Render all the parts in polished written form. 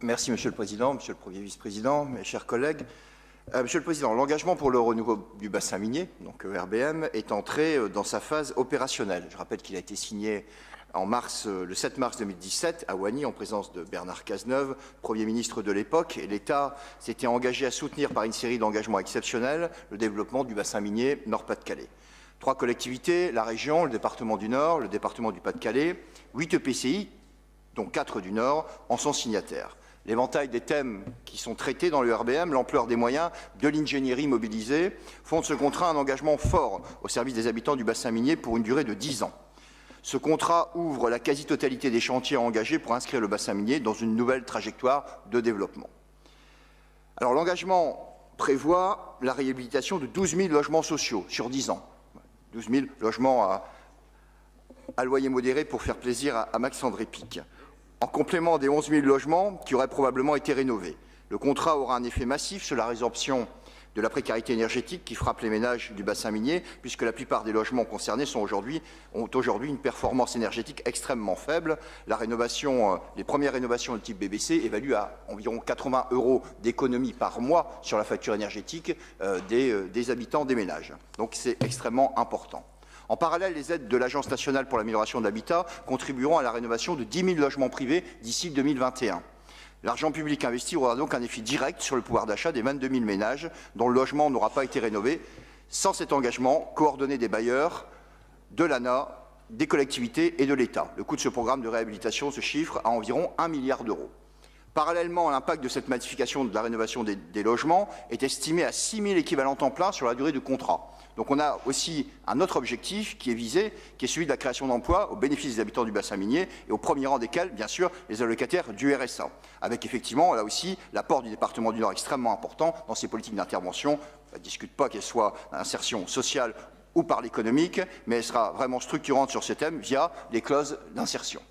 Merci, Monsieur le Président, Monsieur le Premier vice-président, mes chers collègues. Monsieur le Président, l'engagement pour le renouveau du bassin minier, donc ERBM, est entré dans sa phase opérationnelle. Je rappelle qu'il a été signé le 7 mars 2017 à Wany, en présence de Bernard Cazeneuve, Premier ministre de l'époque, et l'État s'était engagé à soutenir par une série d'engagements exceptionnels le développement du bassin minier Nord-Pas-de-Calais. 3 collectivités, la région, le département du Nord, le département du Pas-de-Calais, 8 EPCI, dont 4 du Nord, en sont signataires. L'éventail des thèmes qui sont traités dans le RBM, l'ampleur des moyens, de l'ingénierie mobilisée, font de ce contrat un engagement fort au service des habitants du bassin minier pour une durée de 10 ans. Ce contrat ouvre la quasi-totalité des chantiers engagés pour inscrire le bassin minier dans une nouvelle trajectoire de développement. Alors l'engagement prévoit la réhabilitation de 12 000 logements sociaux sur 10 ans. 12 000 logements à loyer modéré pour faire plaisir à Max-André Pic, en complément des 11 000 logements qui auraient probablement été rénovés. Le contrat aura un effet massif sur la résorption de la précarité énergétique qui frappe les ménages du bassin minier, puisque la plupart des logements concernés ont aujourd'hui une performance énergétique extrêmement faible. Les premières rénovations de type BBC évaluent à environ 80 € d'économie par mois sur la facture énergétique des habitants des ménages. Donc c'est extrêmement important. En parallèle, les aides de l'Agence nationale pour l'amélioration de l'habitat contribueront à la rénovation de 10 000 logements privés d'ici 2021. L'argent public investi aura donc un effet direct sur le pouvoir d'achat des 22 000 ménages dont le logement n'aura pas été rénové. Sans cet engagement coordonné des bailleurs, de l'ANA, des collectivités et de l'État, le coût de ce programme de réhabilitation se chiffre à environ 1 milliard d'euros. Parallèlement, l'impact de cette massification de la rénovation des logements est estimé à 6 000 équivalents temps plein sur la durée du contrat. Donc on a aussi un autre objectif qui est visé, qui est celui de la création d'emplois au bénéfice des habitants du bassin minier et au premier rang desquels, bien sûr, les allocataires du RSA, avec effectivement, là aussi, l'apport du département du Nord extrêmement important dans ces politiques d'intervention. On ne discute pas qu'elle soit insertion sociale ou par l'économique, mais elle sera vraiment structurante sur ce thème via les clauses d'insertion.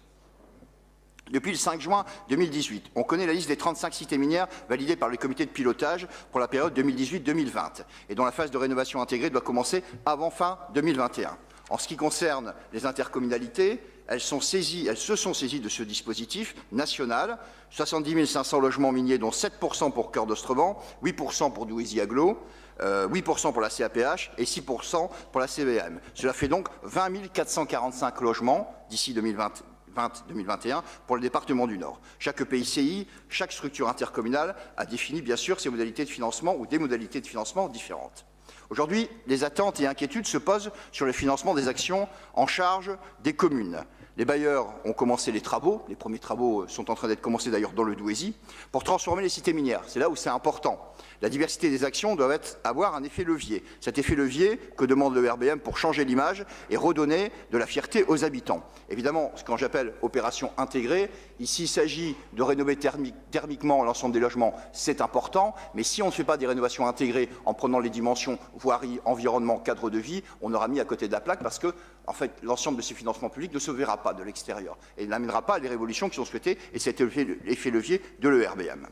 Depuis le 5 juin 2018, on connaît la liste des 35 cités minières validées par le comité de pilotage pour la période 2018-2020 et dont la phase de rénovation intégrée doit commencer avant fin 2021. En ce qui concerne les intercommunalités, elles se sont saisies de ce dispositif national, 70 500 logements miniers, dont 7% pour Cœur d'Ostrevent, 8% pour Douaisis-Aglo, 8% pour la CAPH et 6% pour la CVM. Cela fait donc 20 445 logements d'ici 2021 pour le département du Nord. Chaque EPCI, chaque structure intercommunale a défini bien sûr ses modalités de financement ou des modalités de financement différentes. Aujourd'hui, les attentes et inquiétudes se posent sur le financement des actions en charge des communes. Les bailleurs ont commencé les travaux, les premiers travaux sont en train d'être commencés d'ailleurs dans le Douaisis, pour transformer les cités minières. C'est là où c'est important. La diversité des actions doit avoir un effet levier. Cet effet levier que demande le RBM pour changer l'image et redonner de la fierté aux habitants. Évidemment, ce que j'appelle opération intégrée, ici il s'agit de rénover thermiquement l'ensemble des logements, c'est important, mais si on ne fait pas des rénovations intégrées en prenant les dimensions voirie, environnement, cadre de vie, on aura mis à côté de la plaque parce que en fait, l'ensemble de ces financements publics ne se verra pas de l'extérieur et n'amènera pas les révolutions qui sont souhaitées et c'est l'effet levier de l'ERBM.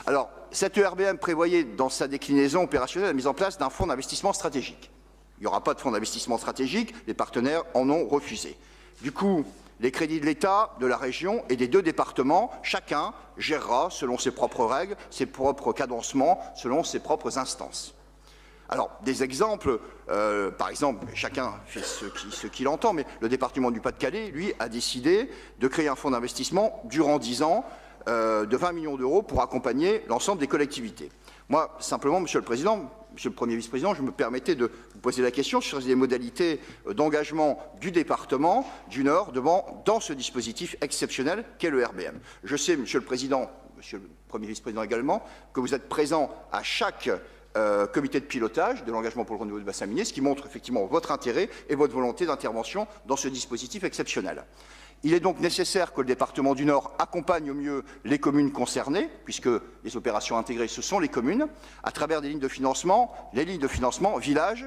Alors, cette ERBM prévoyait dans sa déclinaison opérationnelle la mise en place d'un fonds d'investissement stratégique. Il n'y aura pas de fonds d'investissement stratégique, les partenaires en ont refusé. Du coup, les crédits de l'État, de la région et des 2 départements, chacun gérera selon ses propres règles, ses propres cadencements, selon ses propres instances. Alors, des exemples, par exemple, chacun fait ce qu'il entend, mais le département du Pas-de-Calais, lui, a décidé de créer un fonds d'investissement durant 10 ans de 20 millions d'euros pour accompagner l'ensemble des collectivités. Moi, simplement, Monsieur le Président, Monsieur le Premier vice-président, je me permettais de vous poser la question sur les modalités d'engagement du département du Nord dans ce dispositif exceptionnel qu'est le RBM. Je sais, Monsieur le Président, Monsieur le Premier vice-président également, que vous êtes présent à chaque comité de pilotage de l'engagement pour le renouveau du bassin minier, ce qui montre effectivement votre intérêt et votre volonté d'intervention dans ce dispositif exceptionnel. Il est donc nécessaire que le département du Nord accompagne au mieux les communes concernées, puisque les opérations intégrées, ce sont les communes, à travers des lignes de financement, village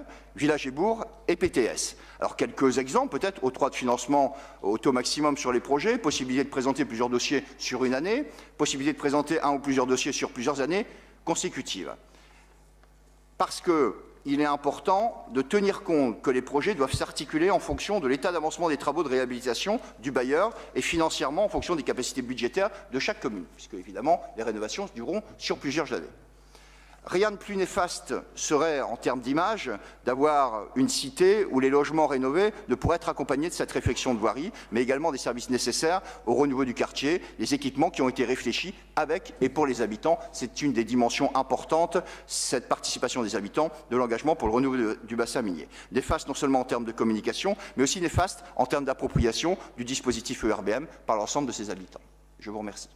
et bourg et PTS. Alors quelques exemples, peut-être, octroi de financement au taux maximum sur les projets, possibilité de présenter plusieurs dossiers sur une année, possibilité de présenter un ou plusieurs dossiers sur plusieurs années consécutives. Parce que il est important de tenir compte que les projets doivent s'articuler en fonction de l'état d'avancement des travaux de réhabilitation du bailleur et financièrement en fonction des capacités budgétaires de chaque commune, puisque évidemment les rénovations dureront sur plusieurs années. Rien de plus néfaste serait, en termes d'image, d'avoir une cité où les logements rénovés ne pourraient être accompagnés de cette réflexion de voirie, mais également des services nécessaires au renouveau du quartier, les équipements qui ont été réfléchis avec et pour les habitants. C'est une des dimensions importantes, cette participation des habitants, de l'engagement pour le renouveau du bassin minier. Néfaste non seulement en termes de communication, mais aussi néfaste en termes d'appropriation du dispositif ERBM par l'ensemble de ses habitants. Je vous remercie.